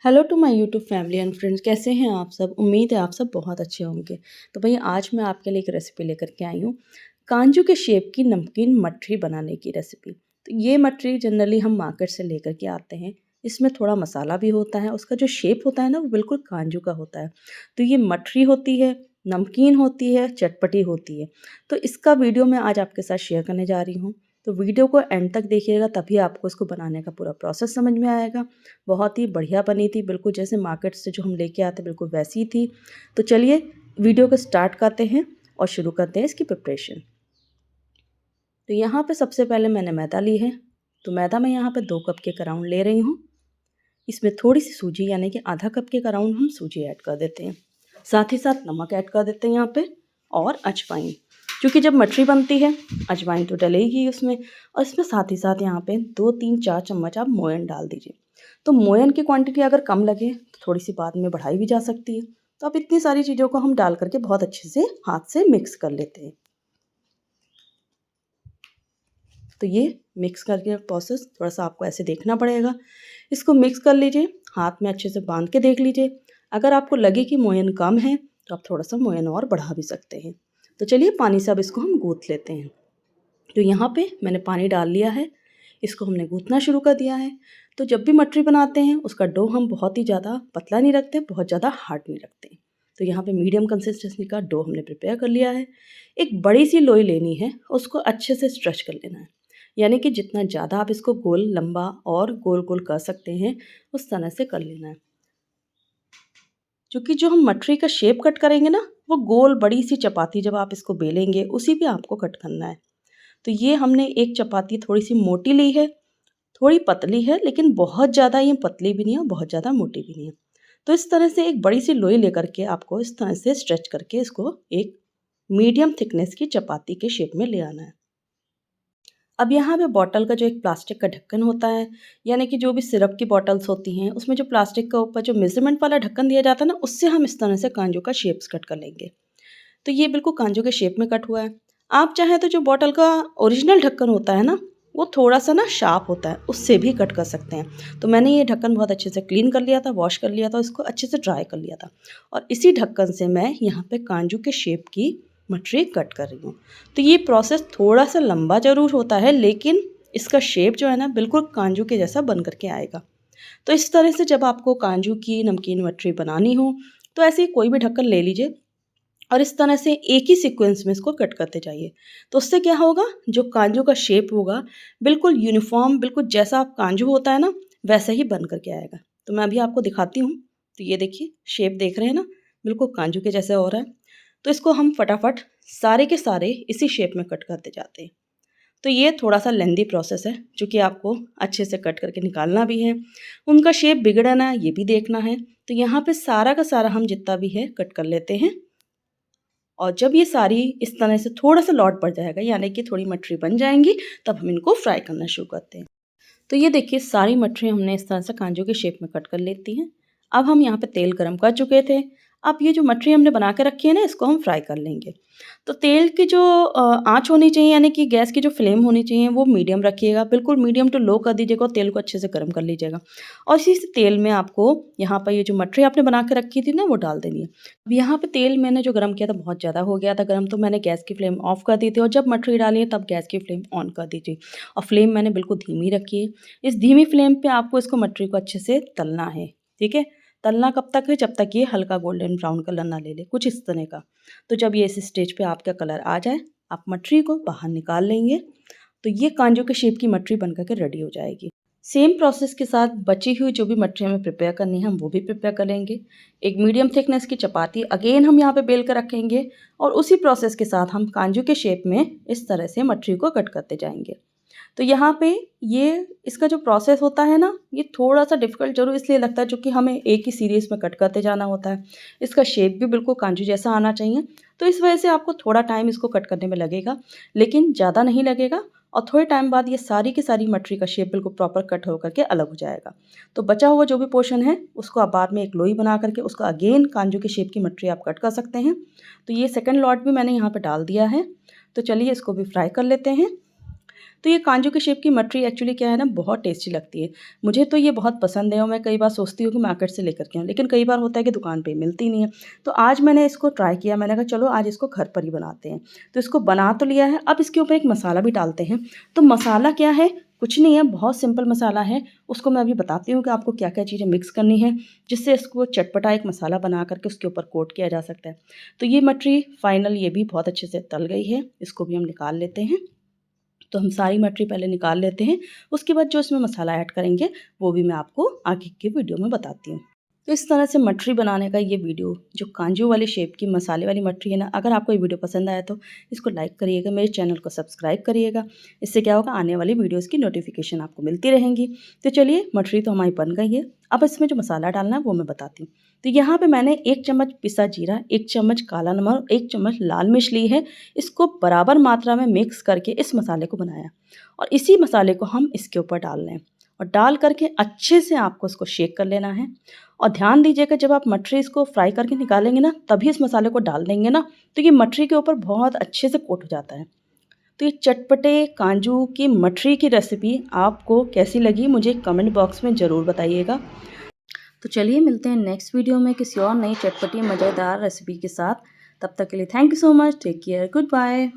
Hello to my YouTube family and friends, कैसे हैं आप सब। उम्मीद है आप सब बहुत अच्छे होंगे। तो भैया आज मैं आपके लिए एक रेसिपी लेकर के आई हूँ, काजू के शेप की नमकीन मठरी बनाने की रेसिपी। तो ये मठरी जनरली हम मार्केट से लेकर के आते हैं। इसमें थोड़ा मसाला भी होता है, उसका जो शेप होता है ना वो बिल्कुल काजू का होता है। तो ये मठरी होती है, नमकीन होती है, चटपटी होती है। तो इसका वीडियो मैं आज आपके साथ शेयर करने जा रही हूँ। तो वीडियो को एंड तक देखिएगा, तभी आपको इसको बनाने का पूरा प्रोसेस समझ में आएगा। बहुत ही बढ़िया बनी थी, बिल्कुल जैसे मार्केट से जो हम लेके आते बिल्कुल वैसी ही थी। तो चलिए वीडियो को स्टार्ट करते हैं और शुरू करते हैं इसकी प्रिपरेशन। तो यहाँ पे सबसे पहले मैंने मैदा ली है। तो मैदा मैं यहाँ पे 2 कप के अराउंड ले रही हूँ। इसमें थोड़ी सी सूजी यानी कि आधा कप के अराउंड हम सूजी ऐड कर देते हैं। साथ ही साथ नमक ऐड कर देते हैं यहाँ पे, और अजवाइन, क्योंकि जब मठरी बनती है अजवाइन तो डलेगी उसमें। और इसमें साथ ही साथ यहाँ पे 2-3-4 चम्मच आप मोयन डाल दीजिए। तो मोयन की क्वांटिटी अगर कम लगे तो थोड़ी सी बाद में बढ़ाई भी जा सकती है। तो अब इतनी सारी चीज़ों को हम डाल करके बहुत अच्छे से हाथ से मिक्स कर लेते हैं। तो ये मिक्स करके प्रोसेस थोड़ा सा आपको ऐसे देखना पड़ेगा। इसको मिक्स कर लीजिए, हाथ में अच्छे से बांध के देख लीजिए। अगर आपको लगे कि मोयन कम है तो आप थोड़ा सा मोयन और बढ़ा भी सकते हैं। तो चलिए पानी से अब इसको हम गूँथ लेते हैं। तो यहाँ पे मैंने पानी डाल लिया है, इसको हमने गूँथना शुरू कर दिया है। तो जब भी मटरी बनाते हैं उसका डो हम बहुत ही ज़्यादा पतला नहीं रखते, बहुत ज़्यादा हार्ड नहीं रखते। तो यहाँ पे मीडियम कंसिस्टेंसी का डो हमने प्रिपेयर कर लिया है। एक बड़ी सी लोई लेनी है, उसको अच्छे से स्ट्रेच कर लेना है। यानी कि जितना ज़्यादा आप इसको गोल लंबा और गोल गोल कर सकते हैं उस तरह से कर लेना है। क्योंकि जो हम मटरी का शेप कट करेंगे ना, वो गोल बड़ी सी चपाती जब आप इसको बेलेंगे उसी पे आपको कट करना है। तो ये हमने एक चपाती थोड़ी सी मोटी ली है, थोड़ी पतली है, लेकिन बहुत ज़्यादा ये पतली भी नहीं है और बहुत ज़्यादा मोटी भी नहीं है। तो इस तरह से एक बड़ी सी लोई लेकर के आपको इस तरह से स्ट्रेच करके इसको एक मीडियम थिकनेस की चपाती के शेप में ले आना है। अब यहाँ पे बॉटल का जो एक प्लास्टिक का ढक्कन होता है, यानी कि जो भी सिरप की बॉटल्स होती हैं उसमें जो प्लास्टिक का ऊपर जो मेजरमेंट वाला ढक्कन दिया जाता है ना, उससे हम इस तरह से कांजू का शेप्स कट कर लेंगे। तो ये बिल्कुल कांजू के शेप में कट हुआ है। आप चाहें तो जो बॉटल का ओरिजिनल ढक्कन होता है ना, वो थोड़ा सा ना शार्प होता है, उससे भी कट कर सकते हैं। तो मैंने ये ढक्कन बहुत अच्छे से क्लीन कर लिया था, वॉश कर लिया था, इसको अच्छे से ड्राई कर लिया था। और इसी ढक्कन से मैं यहाँ पे कांजू के शेप की मटरी कट कर रही हूँ। तो ये प्रोसेस थोड़ा सा लंबा ज़रूर होता है, लेकिन इसका शेप जो है ना बिल्कुल कांजू के जैसा बन करके आएगा। तो इस तरह से जब आपको काजू की नमकीन मटरी बनानी हो तो ऐसे ही कोई भी ढक्कन ले लीजिए और इस तरह से एक ही सीक्वेंस में इसको कट करते जाइए। तो उससे क्या होगा, जो काजू का शेप होगा बिल्कुल यूनिफॉर्म, बिल्कुल जैसा आप काजू होता है ना वैसा ही बन करके आएगा। तो मैं अभी आपको दिखाती हूँ। तो ये देखिए शेप देख रहे हैं ना, बिल्कुल काजू के जैसे हो रहा है। तो इसको हम फटाफट सारे के सारे इसी शेप में कट करते जाते हैं। तो ये थोड़ा सा लेंदी प्रोसेस है, क्योंकि आपको अच्छे से कट करके निकालना भी है, उनका शेप बिगड़े ना ये भी देखना है। तो यहाँ पे सारा का सारा हम जितना भी है कट कर लेते हैं। और जब ये सारी इस तरह से थोड़ा सा लौट पड़ जाएगा, यानी कि थोड़ी मटरी बन जाएंगी, तब हम इनको फ्राई करना शुरू करते हैं। तो ये देखिए सारी मटरी हमने इस तरह से काजू के शेप में कट कर लेती हैं। अब हम यहाँ पे तेल गरम कर चुके थे। अब ये जो मटरी हमने बना के रखी है ना, इसको हम फ्राई कर लेंगे। तो तेल की जो आँच होनी चाहिए, यानी कि गैस की जो फ्लेम होनी चाहिए वो मीडियम रखिएगा, बिल्कुल मीडियम टू लो कर दीजिएगा और तेल को अच्छे से गर्म कर लीजिएगा। और इसी से तेल में आपको यहाँ पर ये जो मटरी आपने बना के रखी थी ना वो डाल देनी है। अब यहाँ पे तेल मैंने जो गर्म किया था बहुत ज़्यादा हो गया था गर्म, तो मैंने गैस की फ्लेम ऑफ कर दी थी। और जब मटरी डाली है तब गैस की फ्लेम ऑन कर दीजिए और फ्लेम मैंने बिल्कुल धीमी रखी है। इस धीमी फ्लेम पे आपको इसको मटरी को अच्छे से तलना है। ठीक है, तलना कब तक है, जब तक ये हल्का गोल्डन ब्राउन कलर ना ले ले, कुछ इस तरह का। तो जब ये इस स्टेज पे आपका कलर आ जाए, आप मटरी को बाहर निकाल लेंगे। तो ये कांजू के शेप की मटरी बनकर के रेडी हो जाएगी। सेम प्रोसेस के साथ बची हुई जो भी मटरी हमें प्रिपेयर करनी है हम वो भी प्रिपेयर करेंगे। एक मीडियम थिकनेस की चपाती अगेन हम यहाँ पे बेल कर रखेंगे और उसी प्रोसेस के साथ हम कांजू के शेप में इस तरह से मटरी को कट करते जाएंगे। तो यहाँ पे ये इसका जो प्रोसेस होता है ना, ये थोड़ा सा डिफ़िकल्ट ज़रूर इसलिए लगता है क्योंकि हमें एक ही सीरीज़ में कट करते जाना होता है। इसका शेप भी बिल्कुल काजू जैसा आना चाहिए, तो इस वजह से आपको थोड़ा टाइम इसको कट करने में लगेगा, लेकिन ज़्यादा नहीं लगेगा। और थोड़े टाइम बाद ये सारी की सारी मटरी का शेप बिल्कुल प्रॉपर कट होकर के अलग हो जाएगा। तो बचा हुआ जो भी पोर्शन है उसको आप बाद में एक लोई बना करके उसका अगेन काजू के शेप की मटरी आप कट कर सकते हैं। तो ये सेकंड लॉट भी मैंने यहाँ पर डाल दिया है। तो चलिए इसको भी फ्राई कर लेते हैं। तो ये कांजू के शेप की मटरी एक्चुअली क्या है ना, बहुत टेस्टी लगती है। मुझे तो ये बहुत पसंद है और मैं कई बार सोचती हूँ कि मार्केट से लेकर के आऊँ, लेकिन कई बार होता है कि दुकान पे मिलती नहीं है। तो आज मैंने इसको ट्राई किया, मैंने कहा चलो आज इसको घर पर ही बनाते हैं। तो इसको बना तो लिया है, अब इसके ऊपर एक मसाला भी डालते हैं। तो मसाला क्या है, कुछ नहीं है, बहुत सिंपल मसाला है। उसको मैं अभी बताती हूँ कि आपको क्या-क्या चीज़ें मिक्स करनी है, जिससे इसको चटपटा एक मसाला बना कर के उसके ऊपर कोट किया जा सकता है। तो ये मटरी फाइनल ये भी बहुत अच्छे से तल गई है, इसको भी हम निकाल लेते हैं। तो हम सारी मटरी पहले निकाल लेते हैं, उसके बाद जो इसमें मसाला ऐड करेंगे वो भी मैं आपको आगे के वीडियो में बताती हूँ। तो इस तरह से मटरी बनाने का ये वीडियो, जो कांजू वाली शेप की मसाले वाली मटरी है ना, अगर आपको ये वीडियो पसंद आया तो इसको लाइक करिएगा, मेरे चैनल को सब्सक्राइब करिएगा। इससे क्या होगा, आने वाली वीडियोज़ की नोटिफिकेशन आपको मिलती रहेंगी। तो चलिए, मटरी तो हमारी बन गई है, अब इसमें जो मसाला डालना है वो मैं बताती हूँ। तो यहाँ पे मैंने 1 चम्मच पिसा जीरा, 1 चम्मच काला नमक, 1 चम्मच लाल मिर्च ली है। इसको बराबर मात्रा में मिक्स करके इस मसाले को बनाया और इसी मसाले को हम इसके ऊपर डाल लें और डाल करके अच्छे से आपको इसको शेक कर लेना है। और ध्यान दीजिएगा, जब आप मटरी इसको फ्राई करके निकालेंगे ना, तभी इस मसाले को डाल देंगे ना, तो ये मटरी के ऊपर बहुत अच्छे से कोट हो जाता है। तो ये चटपटे कांजू की मटरी की रेसिपी आपको कैसी लगी, मुझे कमेंट बॉक्स में ज़रूर बताइएगा। तो चलिए, मिलते हैं नेक्स्ट वीडियो में किसी और नई चटपटी मज़ेदार रेसिपी के साथ। तब तक के लिए thank you so much, take care, good bye.